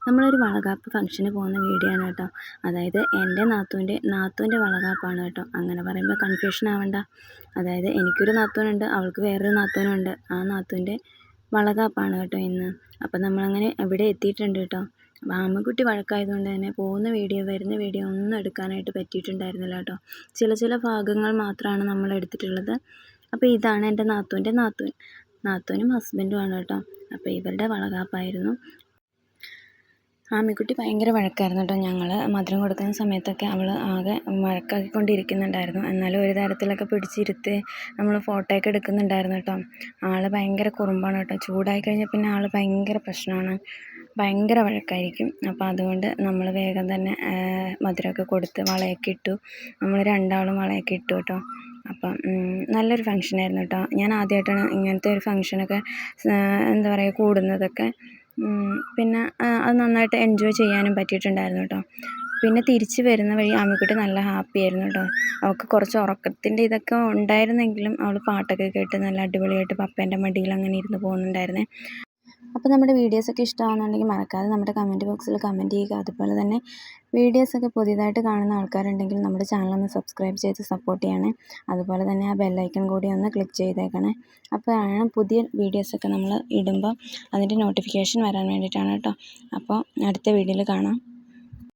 നമ്മളൊരു വളകാപ്പ് ഫംഗ്ഷന് പോകുന്ന വീഡിയോ ആണ് കേട്ടോ. അതായത് എൻ്റെ നാത്തൂൻ്റെ വളകാപ്പാണ് കേട്ടോ. അങ്ങനെ പറയുമ്പോൾ കൺഫ്യൂഷൻ ആവണ്ട. അതായത് എനിക്കൊരു നാത്തൂനുണ്ട്, അവൾക്ക് വേറൊരു നാത്തൂനുണ്ട്. ആ നാത്തൂൻ്റെ വളകാപ്പാണ് കേട്ടോ ഇന്ന്. അപ്പം നമ്മളങ്ങനെ ഇവിടെ എത്തിയിട്ടുണ്ട് കേട്ടോ. അപ്പോൾ ആമക്കുട്ടി വഴക്കായതുകൊണ്ട് തന്നെ പോകുന്ന വീഡിയോ വരുന്ന വീഡിയോ ഒന്നും എടുക്കാനായിട്ട് പറ്റിയിട്ടുണ്ടായിരുന്നില്ല കേട്ടോ. ചില ഭാഗങ്ങൾ മാത്രമാണ് നമ്മൾ എടുത്തിട്ടുള്ളത്. അപ്പോൾ ഇതാണ് എൻ്റെ നാത്തൂനും ഹസ്ബൻഡുമാണ് കേട്ടോ. അപ്പോൾ ഇവരുടെ വളകാപ്പായിരുന്നു. ആമിക്കുട്ടി ഭയങ്കര വഴക്കായിരുന്നു കേട്ടോ. ഞങ്ങൾ മധുരം കൊടുക്കുന്ന സമയത്തൊക്കെ അവൾ ആകെ വഴക്കാക്കിക്കൊണ്ടിരിക്കുന്നുണ്ടായിരുന്നു. എന്നാലും ഒരു തരത്തിലൊക്കെ പിടിച്ചിരുത്തി നമ്മൾ ഫോട്ടോയൊക്കെ എടുക്കുന്നുണ്ടായിരുന്നു കേട്ടോ. ആൾ ഭയങ്കര കുറുമ്പാണ് കേട്ടോ. ചൂടായി കഴിഞ്ഞാൽ പിന്നെ ആൾ ഭയങ്കര പ്രശ്നമാണ്, ഭയങ്കര വഴക്കായിരിക്കും. അപ്പോൾ അതുകൊണ്ട് നമ്മൾ വേഗം തന്നെ മധുരമൊക്കെ കൊടുത്ത് വളയൊക്കെ ഇട്ടു. നമ്മൾ രണ്ടാളും വളയൊക്കെ ഇട്ടു കേട്ടോ. അപ്പം നല്ലൊരു ഫംഗ്ഷനായിരുന്നു കേട്ടോ. ഞാൻ ആദ്യമായിട്ടാണ് ഇങ്ങനത്തെ ഒരു ഫംഗ്ഷനൊക്കെ എന്താ പറയുക കൂടുന്നതൊക്കെ. പിന്നെ അത് നന്നായിട്ട് എൻജോയ് ചെയ്യാനും പറ്റിയിട്ടുണ്ടായിരുന്നു കേട്ടോ. പിന്നെ തിരിച്ച് വരുന്ന വഴി ആമിക്കുട്ടി നല്ല ഹാപ്പി ആയിരുന്നു കേട്ടോ. അവൾക്ക് കുറച്ച് ഉറക്കത്തിൻ്റെ ഇതൊക്കെ ഉണ്ടായിരുന്നെങ്കിലും അവൾ പാട്ടൊക്കെ കേട്ട് നല്ല അടിപൊളിയായിട്ട് പപ്പേൻ്റെ മടിയിൽ അങ്ങനെ ഇരുന്ന് പോകുന്നുണ്ടായിരുന്നേ. അപ്പോൾ നമ്മുടെ വീഡിയോസൊക്കെ ഇഷ്ടമാകുന്നുണ്ടെങ്കിൽ മറക്കാതെ നമ്മുടെ കമൻറ്റ് ബോക്സിൽ കമൻറ്റ് ചെയ്യുക. അതുപോലെ തന്നെ വീഡിയോസൊക്കെ പുതിയതായിട്ട് കാണുന്ന ആൾക്കാരുണ്ടെങ്കിൽ നമ്മുടെ ചാനലൊന്ന് സബ്സ്ക്രൈബ് ചെയ്ത് സപ്പോർട്ട് ചെയ്യണേ. അതുപോലെ തന്നെ ആ ബെല്ലൈക്കൺ കൂടി ഒന്ന് ക്ലിക്ക് ചെയ്തേക്കണേ. അപ്പോഴാണ് പുതിയ വീഡിയോസൊക്കെ നമ്മൾ ഇടുമ്പോൾ അതിൻ്റെ നോട്ടിഫിക്കേഷൻ വരാൻ വേണ്ടിയിട്ടാണ് കേട്ടോ. അപ്പോൾ അടുത്ത വീഡിയോയിൽ കാണാം.